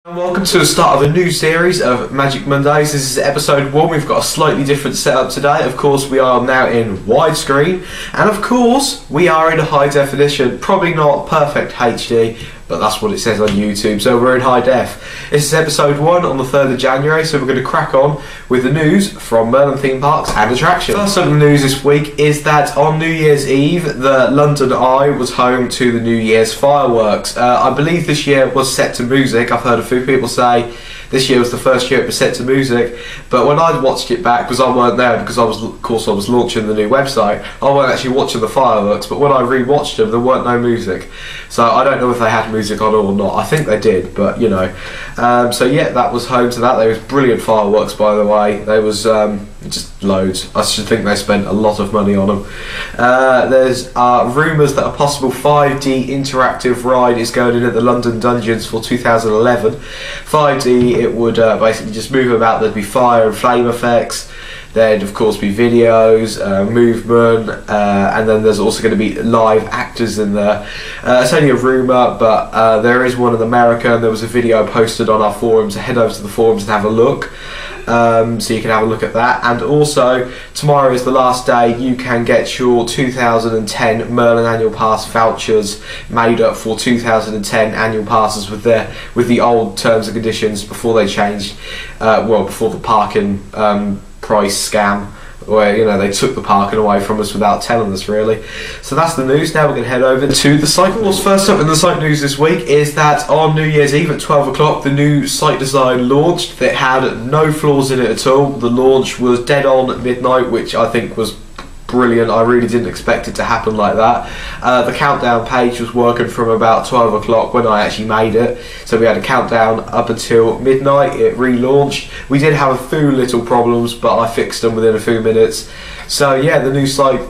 And welcome to the start of a new series of Magic Mondays. This is episode 1. We've got a slightly different setup today. Of course, we are now in widescreen, and of course, we are in high definition. Probably not perfect HD, but that's what it says on YouTube, so we're in high def. This is episode 1 on the 3rd of January, so we're going to crack on with the news from Merlin Theme Parks and Attractions. First up in the news this week is that on New Year's Eve, the London Eye was home to the New Year's fireworks. I believe this year was set to music. I've heard a few people say this year was the first year it was set to music, but when I watched it back, because I weren't there because I was launching the new website, I weren't actually watching the fireworks, but when I re-watched them, there weren't no music. So I don't know if they had music on or not. I think they did, but you know. So yeah, that was home to that. There was brilliant fireworks, by the way. There was just loads. I should think they spent a lot of money on them. There's rumours that a possible 5D interactive ride is going in at the London Dungeons for 2011. 5D, it would basically just move about. There'd be fire and flame effects. There'd of course be videos, movement, and then there's also going to be live actors in there. It's only a rumour, but there is one in America, and there was a video posted on our forums. So head over to the forums and have a look. So you can have a look at that. And also, tomorrow is the last day you can get your 2010 Merlin Annual Pass vouchers made up for 2010 annual passes with the old terms and conditions before they changed, before the parking price scam, where they took the parking away from us without telling us really. So that's the news. Now we're going to head over to the site. Well, first up in the site news this week is that on New Year's Eve at 12 o'clock the new site design launched. It had no flaws in it at all. The launch was dead on at midnight, which I think was brilliant. I really didn't expect it to happen like that. The countdown page was working from about 12 o'clock when I actually made it, so we had a countdown up until midnight. It relaunched. We did have a few little problems, but I fixed them within a few minutes. So yeah, the new site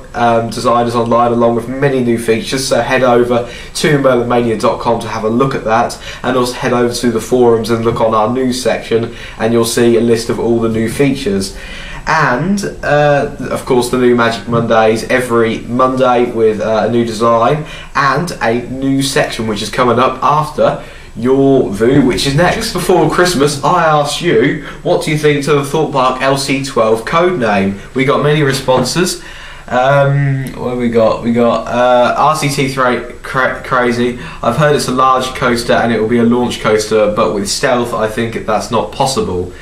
design is online along with many new features, so head over to merlinmania.com to have a look at that, and also head over to the forums and look on our news section, and you'll see a list of all the new features. And of course the new Magic Mondays every Monday with a new design and a new section which is coming up after your VOO, which is next. Just before Christmas, I asked you, what do you think to the Thorpe Park LC12 code name? We got many responses. What have we got? We got RCT Crazy. I've heard it's a large coaster and it will be a launch coaster, but with stealth I think that's not possible.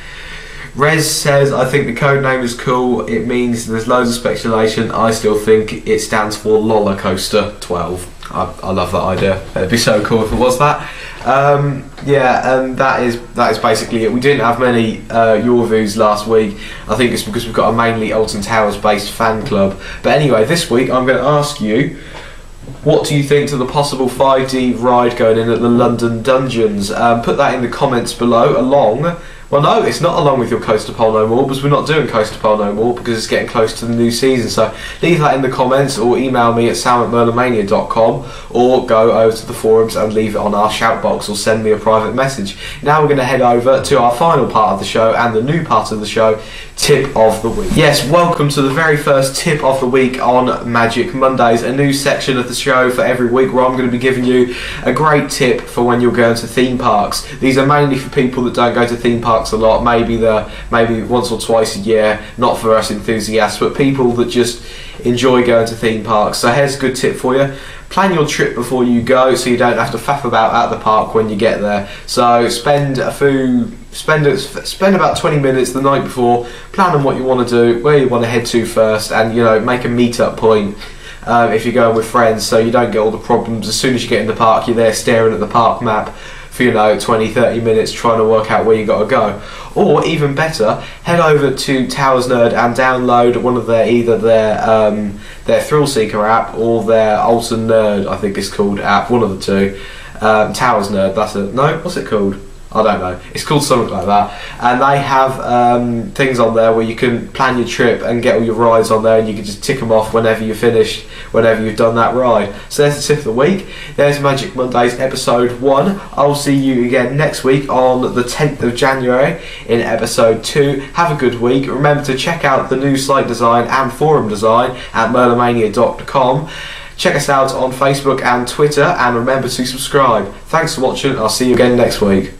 Rez says, I think the code name is cool. It means there's loads of speculation. I still think it stands for Loller Coaster 12. I love that idea. It'd be so cool if it was that. Yeah, and that is basically it. We didn't have many your views last week. I think it's because we've got a mainly Alton Towers based fan club. But anyway, this week I'm going to ask you, what do you think to the possible 5D ride going in at the London Dungeons? Put that in the comments below, well no, it's not along with your Coaster Poll No More, because we're not doing Coaster Poll No More because it's getting close to the new season. So leave that in the comments or email me at sam@merlinmania.com, or go over to the forums and leave it on our shout box or send me a private message. Now we're going to head over to our final part of the show and the new part of the show, Tip of the Week. Yes, welcome to the very first Tip of the Week on Magic Mondays, a new section of the show for every week where I'm going to be giving you a great tip for when you're going to theme parks. These are mainly for people that don't go to theme parks a lot, maybe once or twice a year, not for us enthusiasts, but people that just enjoy going to theme parks. So here's a good tip for you. Plan your trip before you go so you don't have to faff about at the park when you get there. So spend about 20 minutes the night before, plan on what you want to do, where you want to head to first, and make a meet-up point if you're going with friends, so you don't get all the problems. As soon as you get in the park, you're there staring at the park map for 20-30 minutes trying to work out where you got to go. Or even better, head over to Towers Nerd and download one of either their Thrill Seeker app or their Alton Nerd, I think it's called, app, one of the two. Towers Nerd, that's it. No, what's it called? I don't know. It's called something like that. And they have things on there where you can plan your trip and get all your rides on there, and you can just tick them off whenever you're finished, whenever you've done that ride. So there's the tip of the week. There's Magic Mondays episode 1. I'll see you again next week on the 10th of January in episode 2. Have a good week. Remember to check out the new site design and forum design at merlinmania.com. Check us out on Facebook and Twitter, and remember to subscribe. Thanks for watching. I'll see you again next week.